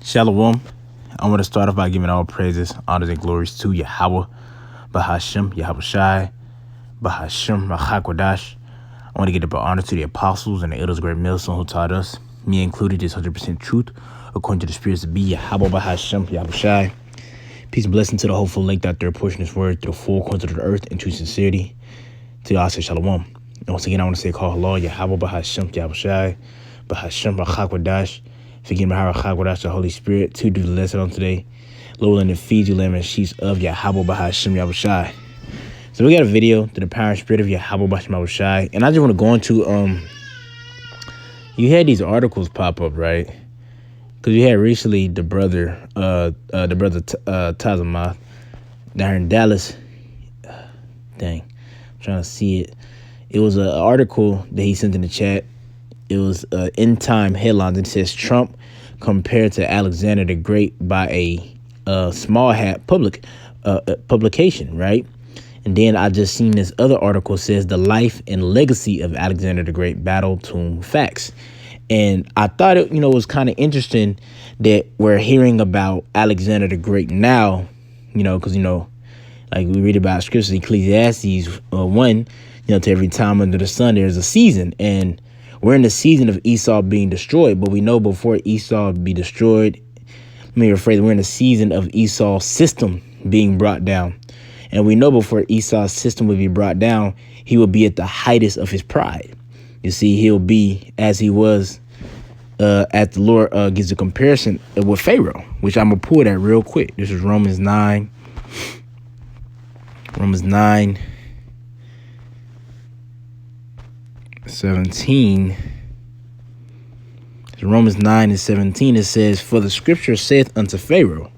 Shalom. I want to start off by giving all praises, honors, and glories to Yahweh, Bahashem, Yahweh Shai, Bahashem, Rachakwadash. I want to give the honor to the apostles and the elders, great millstone who taught us, me included, is 100% truth, according to the spirits to be Yahweh, Bahashem, Yahweh Shai. Peace and blessing to the hopeful lake that they're pushing this word through the four corners of the earth and true sincerity. To y'all say Shalom. And once again, I want to say call hello, Yahweh, Bahashem, Yahweh Shai, Bahashem, Rachakwadash. Forgive me, the Holy Spirit, to do the lesson on today. Lord, and feed you, lamb and sheep of Yahweh Bahashem Yahweh Shai. So we got a video to the power and spirit of Yahweh Bahashem Yahweh Shai. And I just want to go into, you had these articles pop up, right? Because you had recently the brother Tazamath down here in Dallas. Dang, I'm trying to see it. It was an article that he sent in the chat. It was end time headlines. It says Trump compared to Alexander the Great by a small hat publication, right? And then I just seen this other article says the life and legacy of Alexander the Great, battle tomb facts. And I thought it, was kind of interesting that we're hearing about Alexander the Great now, because, like we read about scriptures, Ecclesiastes 1, to every time under the sun, there's a season. And we're in the season of Esau being destroyed, but we know before Esau be destroyed, let me rephrase, we're in the season of Esau's system being brought down. And we know before Esau's system would be brought down, he will be at the height of his pride. You see, he'll be as he was at the Lord gives a comparison with Pharaoh, which I'm going to pull that real quick. This is Romans 9. Romans 9. 17. Romans 9 and 17, it says, for the scripture saith unto Pharaoh,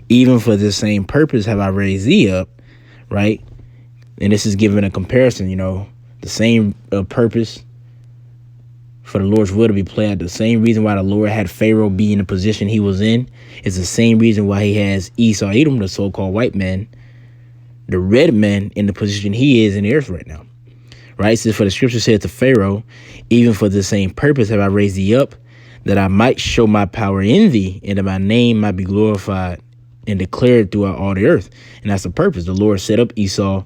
even for this same purpose have I raised thee up, right? And this is given a comparison, the same purpose for the Lord's will to be played out. The same reason why the Lord had Pharaoh be in the position he was in is the same reason why he has Esau, Edom, the so-called white man, the red man, in the position he is in the earth right now. Right? It says, for the scripture said to Pharaoh, even for the same purpose have I raised thee up, that I might show my power in thee, and that my name might be glorified and declared throughout all the earth. And that's the purpose. The Lord set up Esau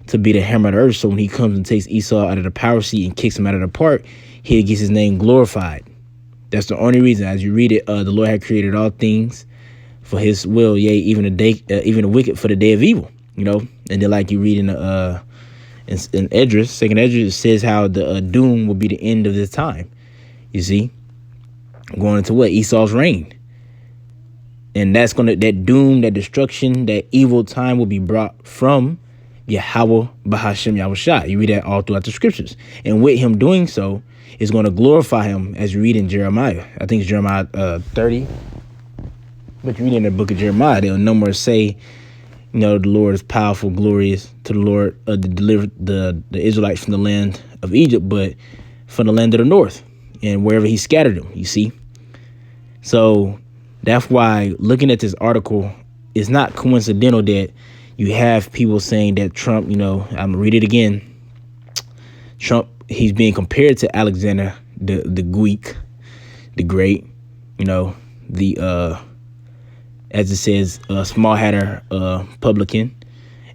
to be the hammer of the earth. So when he comes and takes Esau out of the power seat and kicks him out of the park, he gets his name glorified. That's the only reason. As you read it, the Lord had created all things for his will, yea, even the wicked for the day of evil, And then like you read in the in Esdras, second Esdras, it says how the doom will be the end of this time. You see, going into what? Esau's reign. And that doom, that destruction, that evil time will be brought from Yahweh, Bahashem, Yahweh Shai. You read that all throughout the scriptures. And with him doing so is going to glorify him, as you read in Jeremiah. I think it's Jeremiah 30. But you read in the book of Jeremiah, they'll no more say, the Lord is powerful, glorious, to the Lord to deliver the Israelites from the land of Egypt, but from the land of the north and wherever he scattered them, you see. So that's why looking at this article, it's not coincidental that you have people saying that Trump, I'm going to read it again. Trump, he's being compared to Alexander the Greek, the Great, as it says, small hatter publican.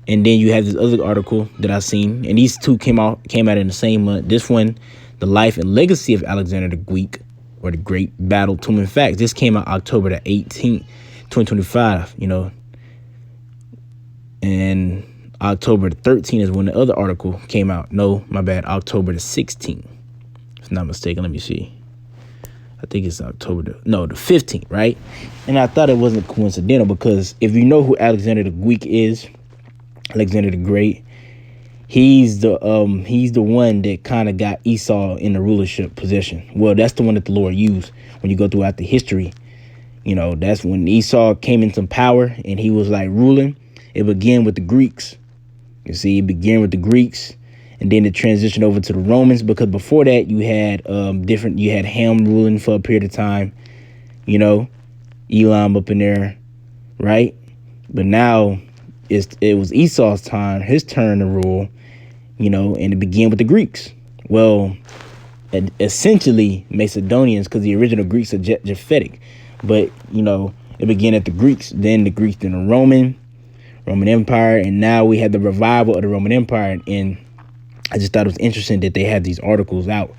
And then you have this other article that I've seen, and these two came out in the same month. This one, the life and legacy of Alexander the Greek, or the Great, battle tomb and facts. This came out October the 18th, 2025, And October the 13th is when the other article came out. No, my bad, October the 16th. If I'm not mistaken, let me see. I think it's the 15th, right? And I thought it wasn't coincidental because if you know who Alexander the Greek is, Alexander the Great, he's the one that kind of got Esau in the rulership position. Well, that's the one that the Lord used when you go throughout the history. That's when Esau came into power and he was like ruling. It began with the Greeks. You see, it began with the Greeks. And then it transitioned over to the Romans, because before that you had you had Ham ruling for a period of time, Elam up in there, right? But now it was Esau's time, his turn to rule, and it began with the Greeks. Well, essentially Macedonians, because the original Greeks are Japhetic, But, it began at the Greeks, then the Roman Empire, and now we had the revival of the Roman Empire. And I just thought it was interesting that they had these articles out,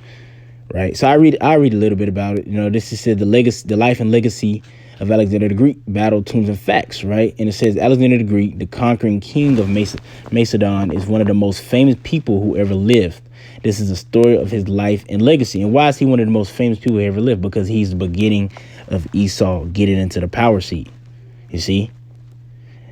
right? So I read a little bit about it. This is said the life and legacy of Alexander the Greek, battle, tombs, and facts, right? And it says Alexander the Greek, the conquering king of Macedon, is one of the most famous people who ever lived. This is a story of his life and legacy. And why is he one of the most famous people who ever lived? Because he's the beginning of Esau getting into the power seat. You see?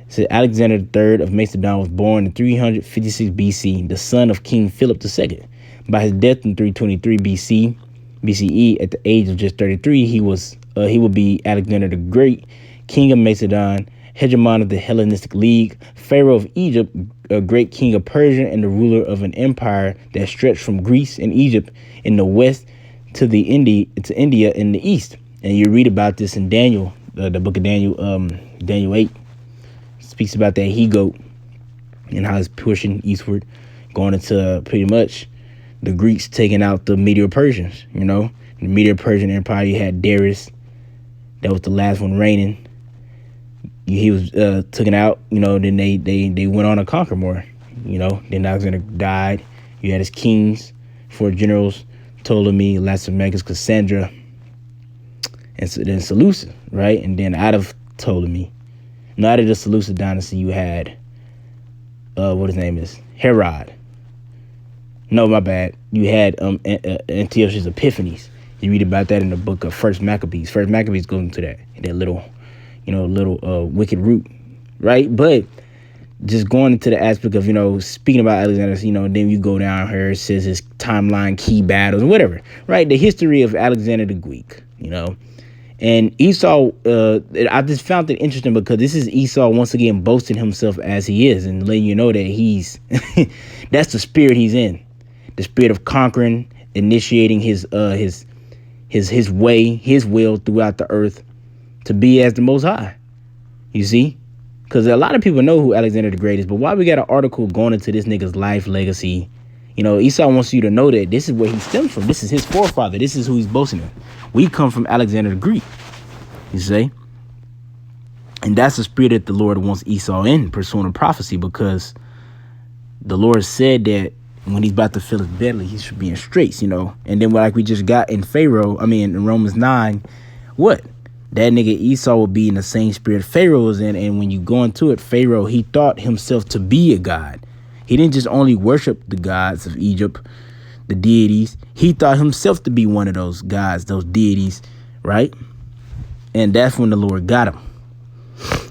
It said Alexander III of Macedon was born in 356 BC, the son of King Philip II. By his death in 323 BCE, at the age of just 33, he would be Alexander the Great, king of Macedon, hegemon of the Hellenistic League, pharaoh of Egypt, a great king of Persia, and the ruler of an empire that stretched from Greece and Egypt in the west to India in the east. And you read about this in Daniel, the book of Daniel, Daniel 8. Speaks about that he-goat and how it's pushing eastward, going into pretty much the Greeks taking out the Medo-Persians. The Medo-Persian Empire, you had Darius. That was the last one reigning. He was taken out, then they went on to conquer more. Then Alexander died. You had his kings, 4 generals, Ptolemy, Lacedaemon, Cassandra, and then Seleucus, right? And then out of Ptolemy, out of the Seleucid dynasty, you had, what his name is, Herod. No, my bad. You had Antiochus Epiphanes. You read about that in the book of First Maccabees. First Maccabees goes into that little wicked root, right? But just going into the aspect of, speaking about Alexander, then you go down here, it says his timeline, key battles, whatever, right? The history of Alexander the Greek, And Esau, I just found it interesting because this is Esau once again boasting himself as he is and letting you know that he's, that's the spirit he's in. The spirit of conquering, initiating his way, his will throughout the earth to be as the Most High. You see? Because a lot of people know who Alexander the Great is, but why we got an article going into this nigga's life, legacy? Esau wants you to know that this is where he stems from. This is his forefather. This is who he's boasting in. We come from Alexander the Greek, you see? And that's the spirit that the Lord wants Esau in, pursuing a prophecy, because the Lord said that when he's about to fill his belly, he should be in straits, And then like we just got in in Romans 9, what? That nigga Esau will be in the same spirit Pharaoh is in. And when you go into it, Pharaoh, he thought himself to be a god. He didn't just only worship the gods of Egypt, the deities. He thought himself to be one of those gods, those deities, right? And that's when the Lord got him.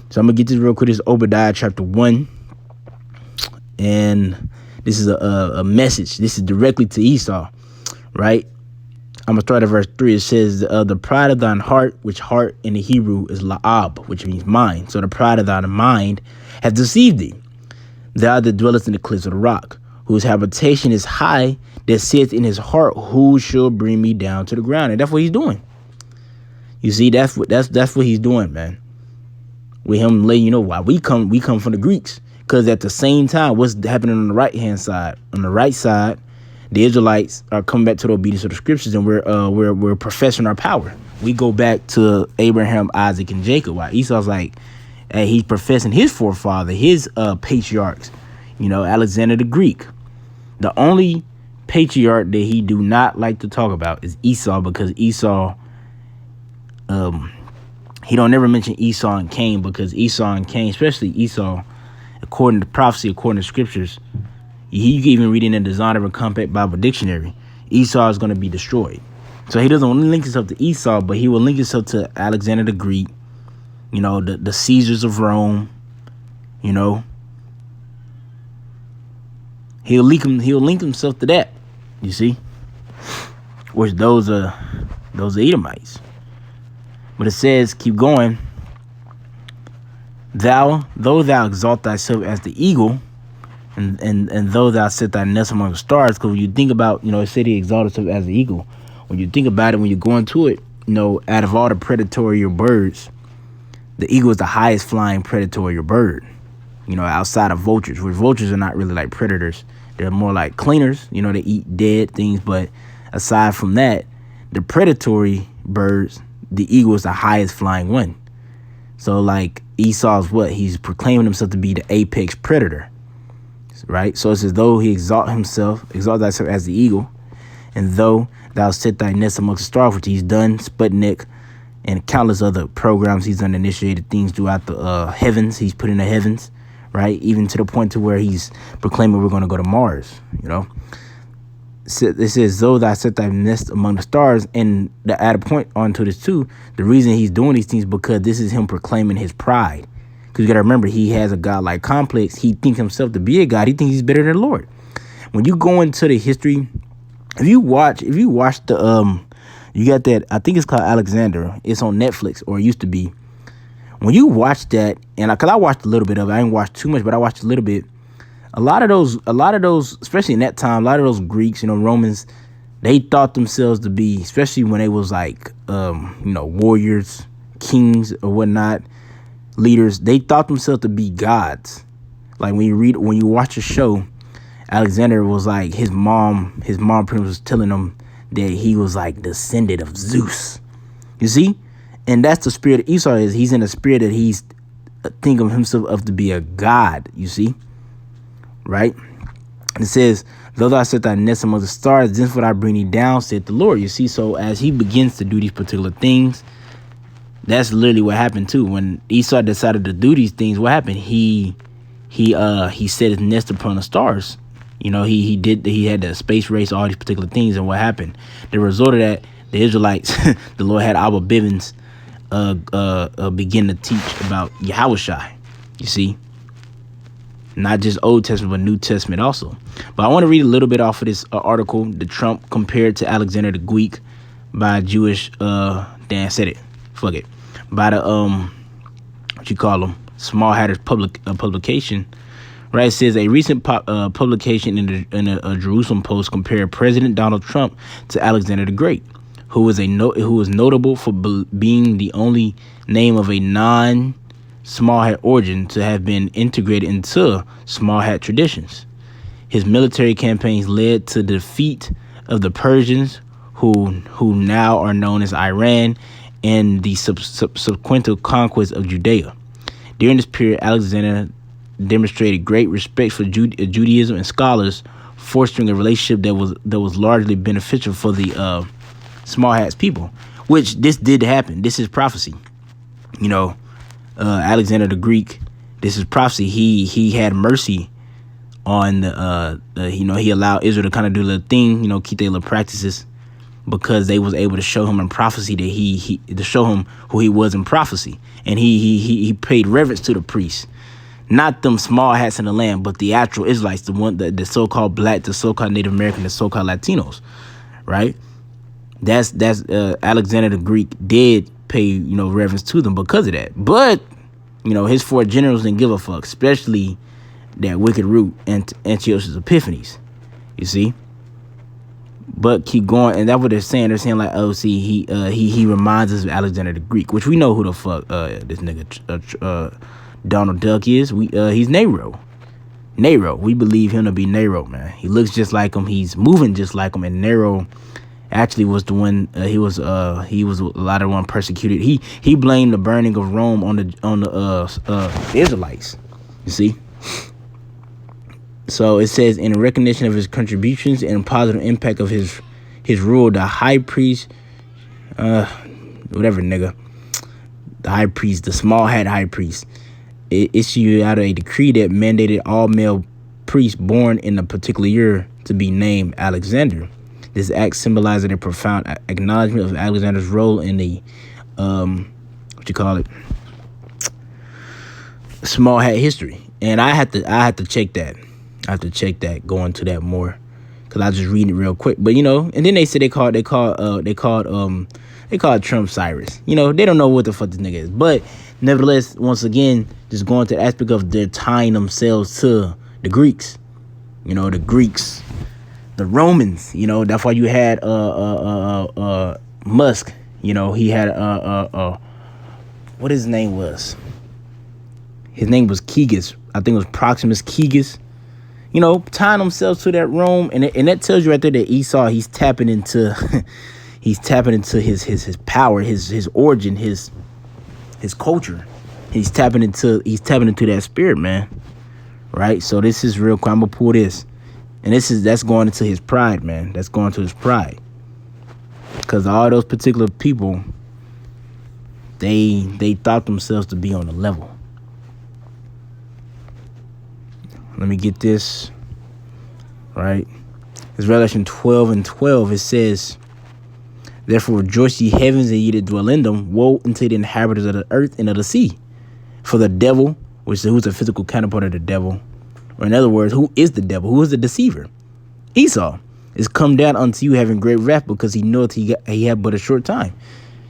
So I'm going to get this real quick. This is Obadiah chapter 1. And this is a message. This is directly to Esau, right? I'm going to start at verse 3. It says, the pride of thine heart, which heart in the Hebrew is la'ab, which means mind. So the pride of thine mind has deceived thee. Thou that dwellest in the cliffs of the rock, whose habitation is high, that saith in his heart, who shall bring me down to the ground? And that's what he's doing. You see, that's what he's doing, man. With him letting you know why we come from the Greeks. Because at the same time, what's happening on the right-hand side? On the right side, the Israelites are coming back to the obedience of the scriptures, and we're professing our power. We go back to Abraham, Isaac, and Jacob. While Esau's like, hey, he's professing his forefather, his patriarchs. Alexander the Greek. The only patriarch that he do not like to talk about is Esau, because Esau, he don't never mention Esau and Cain, because Esau and Cain, especially Esau, according to prophecy, according to scriptures, you can even read it in the Zondervan Compact Bible Dictionary, Esau is going to be destroyed. So he doesn't only link himself to Esau, but he will link himself to Alexander the Greek, the Caesars of Rome, He'll link himself to that, you see, which those are Edomites. But it says, keep going. Though thou exalt thyself as the eagle, and though thou set thy nest among the stars, because when you think about, it said he exalted himself as the eagle. When you think about it, when you go into it, out of all the predatory birds, the eagle is the highest flying predatory bird, outside of vultures, which vultures are not really like predators. They're more like cleaners, they eat dead things. But aside from that, the predatory birds, the eagle is the highest flying one. So like Esau's what? He's proclaiming himself to be the apex predator, right? So it's as though he exalts thyself as the eagle, and though thou set thy nest amongst the stars, which he's done, Sputnik, and countless other programs he's done, initiated things throughout the heavens. He's put in the heavens, right? Even to the point to where he's proclaiming we're going to go to Mars, you know. It says, though thou set thy nest among the stars, and to add a point onto this too, the reason he's doing these things because this is him proclaiming his pride. Because you got to remember, he has a godlike complex. He thinks himself to be a god. He thinks he's better than the Lord. When you go into the history, if you watch the you got that, I think it's called Alexander. It's on Netflix, or it used to be. When you watch that, and because I watched a little bit of it, I didn't watch too much, but I watched a little bit. A lot of those, especially in that time, a lot of those Greeks, Romans, they thought themselves to be, especially when they was like, warriors, kings or whatnot, leaders. They thought themselves to be gods. Like when you watch a show, Alexander was like his mom pretty much was telling him that he was like descendant of Zeus. You see, and that's the spirit Esau is. He's in a spirit that he's thinking of himself of to be a god. You see. Right? It says, though thou set thy nest among the stars, then would I bring thee down, said the Lord. You see, so as he begins to do these particular things, that's literally what happened too. When Esau decided to do these things, what happened? He set his nest upon the stars. He had the space race, all these particular things, and what happened? The result of that, the Israelites, the Lord had Abba Bivens begin to teach about Yahushua. You see? Not just Old Testament, but New Testament also. But I want to read a little bit off of this article, the Trump compared to Alexander the Greek by Jewish, Dan said it, fuck it, by the, Small Hatters publication, right? It says a recent publication in a Jerusalem Post compared President Donald Trump to Alexander the Great, who was notable for being the only name of a non-small hat origin to have been integrated into small hat traditions. His military campaigns led to the defeat of the Persians, who now are known as Iran, and the subsequent conquest of Judea. During this period, Alexander demonstrated great respect for Judaism and scholars, fostering a relationship that was largely beneficial for the small hats people. Which this did happen. This is prophecy. Alexander the Greek, this is prophecy. He had mercy on he allowed Israel to kind of do the thing, keep their little practices, because they was able to show him in prophecy that he to show him who he was in prophecy, and he paid reverence to the priests, not them small hats in the land, but the actual Israelites, the so-called black, the so-called Native American, the so-called Latinos, right? That's Alexander the Greek did pay reverence to them because of that, but his 4 generals didn't give a fuck, especially that wicked root and Antiochus Epiphanes, you see. But keep going, and that's what they're saying. They're saying like, oh, see, he reminds us of Alexander the Greek, which we know who the fuck this nigga Donald Duck is. He's Nero. We believe him to be Nero, man. He looks just like him. He's moving just like him, and Nero actually was the one. He was a lot of the one persecuted. He blamed the burning of Rome on the Israelites. You see. So it says, in recognition of his contributions and positive impact of his rule, the high priest, the high priest, the small hat high priest, it issued out a decree that mandated all male priests born in a particular year to be named Alexander. This act symbolized a profound acknowledgement of Alexander's role in the small hat history. And I had to check that. I have to check that, go into that more, because I just read it real quick. But and then they said they called Trump Cyrus. They don't know what the fuck this nigga is. But nevertheless, once again, just going to the aspect of they're tying themselves to the Greeks. The Greeks, the Romans. That's why you had Musk. He had what his name was. His name was Kegas. I think it was Proximus Kegas. Tying themselves to that Rome, and that tells you right there that Esau, he's tapping into he's tapping into his power, his origin, his culture. He's tapping into that spirit, man. Right? So this is real quick. I'm gonna pull this. And that's going into his pride, man. That's going to his pride. Because all those particular people, they thought themselves to be on the level. Let me get this. Right? It's Revelation 12:12. It says, therefore rejoice ye heavens and ye that dwell in them. Woe unto the inhabitants of the earth and of the sea. For the devil, who's the physical counterpart of the devil, or in other words, who is the devil? Who is the deceiver? Esau is come down unto you having great wrath, because he knoweth he had but a short time.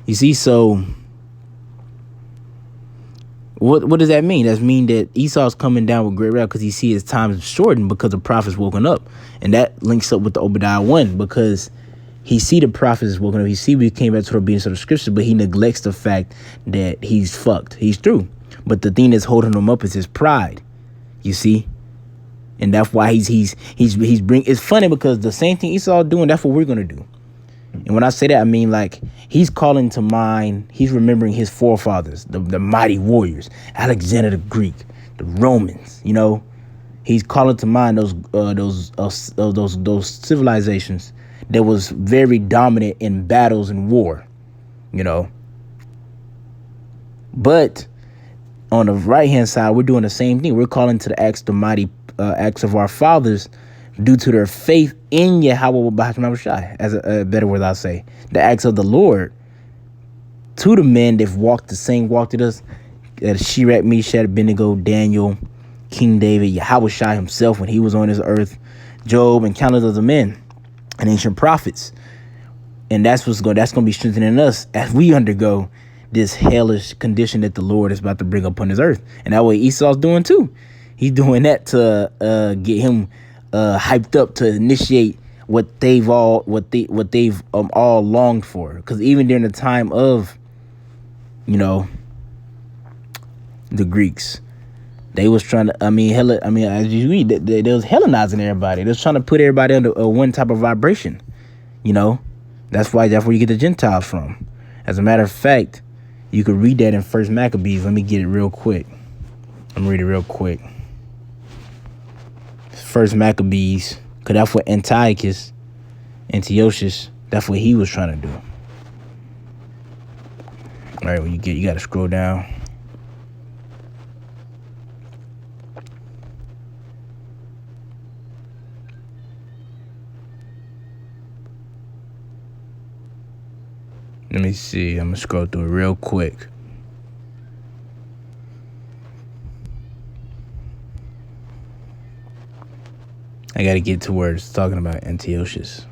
You see, so what does that mean? That mean that Esau's coming down with great wrath because he see his time is shortened because the prophet's woken up. And that links up with the Obadiah 1, because he see the prophet is woken up. He see we came back to the obedience of the scripture, but he neglects the fact that he's fucked. He's through. But the thing that's holding him up is his pride. You see? And that's why he's it's funny, because the same thing Esau doing, that's what we're going to do. And when I say that, I mean, like, he's calling to mind, he's remembering his forefathers, the mighty warriors, Alexander the Greek, the Romans, you know. He's calling to mind those civilizations that was very dominant in battles and war, you know. But on the right-hand side, we're doing the same thing. We're calling to the mighty acts of our fathers due to their faith in Yahweh Bahashai, as a better word I'll say. The acts of the Lord to the men that walked with us, Shadrach, Meshach, Abednego, Daniel, King David, Yahweh himself when he was on this earth, Job, and countless other men and ancient prophets. And that's going to be strengthening us as we undergo this hellish condition that the Lord is about to bring upon his earth. And that way Esau's doing too. He's doing that to get him hyped up to initiate what they've all longed for. Because even during the time of, you know, the Greeks, they was trying to, as you read, they was Hellenizing everybody. They was trying to put everybody under one type of vibration. You know, that's where you get the Gentiles from. As a matter of fact, you could read that in First Maccabees. Let me get it real quick. I'm gonna read it real quick. First Maccabees, because that's what Antiochus, that's what he was trying to do. All right, when you got to scroll down. Let me see. I'm going to scroll through it real quick. I got to get to where it's talking about Antiochus.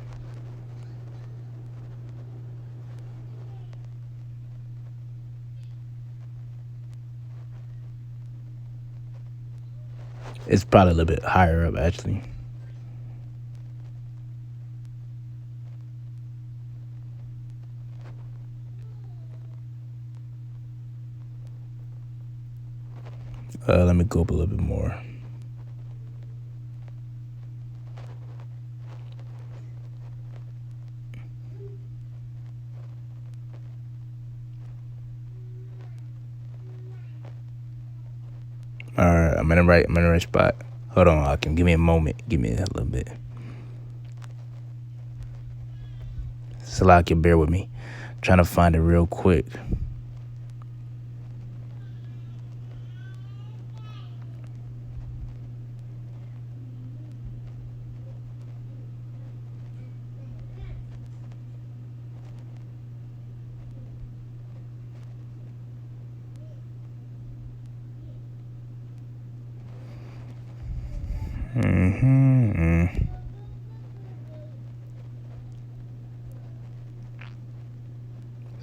It's probably a little bit higher up, actually. Let me go up a little bit more. All right, I'm in the right spot. Hold on, Hakim. Give me a moment. Give me a little bit. Salakia, bear with me. I'm trying to find it real quick.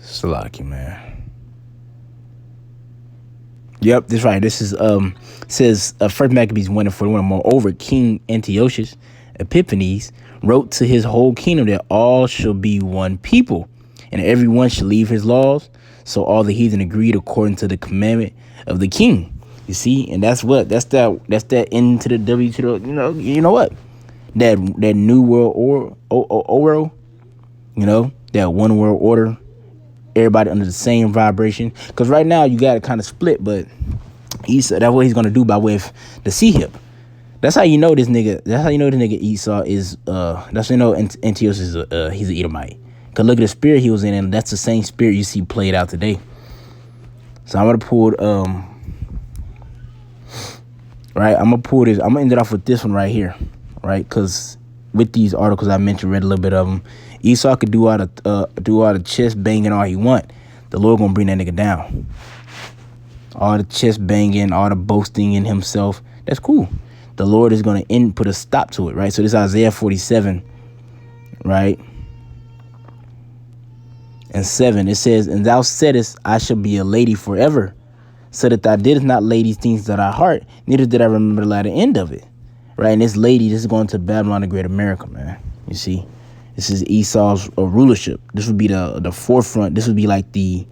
Salaki, man. Yep, that's right. This is says First Maccabees 1:41. Moreover, King Antiochus Epiphanes wrote to his whole kingdom that all shall be one people, and everyone shall leave his laws. So all the heathen agreed according to the commandment of the king. You see, and that's that into the W to the you know what, that new world or you know, that one world order, everybody under the same vibration. Because right now you got it kind of split, but Esau, that's what he's gonna do by way of the sea hip. That's how you know this nigga. That's how you know this nigga Esau is. That's how you know Antiochus is. He's an Edomite. Cause look at the spirit he was in, and that's the same spirit you see played out today. So I'm gonna pull. Right, I'm gonna pull this. I'm gonna end it off with this one right here, right? Cause with these articles I mentioned, read a little bit of them. Esau could do all the chest banging all he want. The Lord gonna bring that nigga down. All the chest banging, all the boasting in himself. That's cool. The Lord is gonna put a stop to it, right? So this is Isaiah 47, right? And 7, it says, "And thou saidest, I shall be a lady forever, so that thou didst not lay these things to thy heart, neither did I remember the latter end of it." Right? And this lady, this is going to Babylon, the great America, man. You see, this is Esau's rulership. This would be the forefront. This would be like the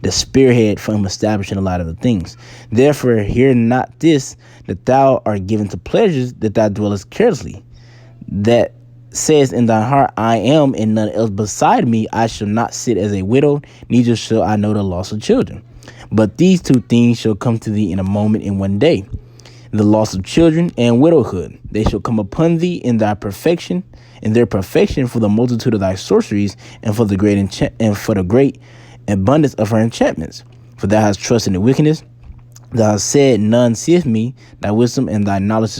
spearhead for him establishing a lot of the things. "Therefore, hear not this, that thou art given to pleasures, that thou dwellest carelessly, that says in thy heart, I am, and none else beside me. I shall not sit as a widow, neither shall I know the loss of children. But these two things shall come to thee in a moment, in one day, the loss of children and widowhood. They shall come upon thee in their perfection, for the multitude of thy sorceries, and for the great abundance of her enchantments. For thou hast trusted in the wickedness. Thou hast said, none seeth me. Thy wisdom and thy knowledge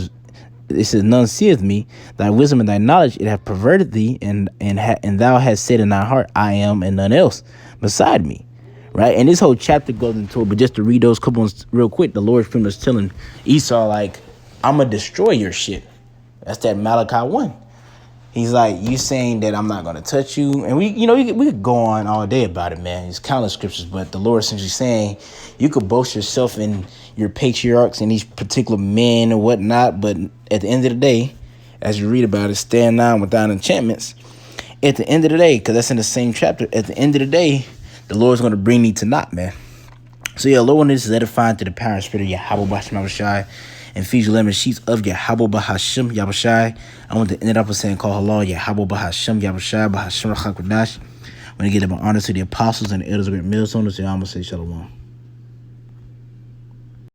it says, none seeth me. Thy wisdom and thy knowledge, it hath perverted thee, and thou hast said in thy heart, I am, and none else beside me." Right? And this whole chapter goes into it, but just to read those couple ones real quick, the Lord's pretty much telling Esau, like, I'm going to destroy your shit. That's that Malachi 1. He's like, you saying that I'm not going to touch you. And we could go on all day about it, man. It's countless scriptures, but the Lord essentially saying you could boast yourself in your patriarchs and these particular men and whatnot, but at the end of the day, as you read about it, stand down without enchantments. At the end of the day, because that's in the same chapter, at the end of the day, the Lord's going to bring thee to naught, man. So yeah, Lord, this is edifying to the power and spirit of Yahweh B'Hashem Yahushai, and feed you lemon sheets of Yahweh B'Hashem Yahushai. I want to end it up with saying, call halal Yahweh B'Hashem Yahushai B'Hashem Rachakodash. I want to give them honor to the apostles and the elders of great millstones. So I'm going to say shalom.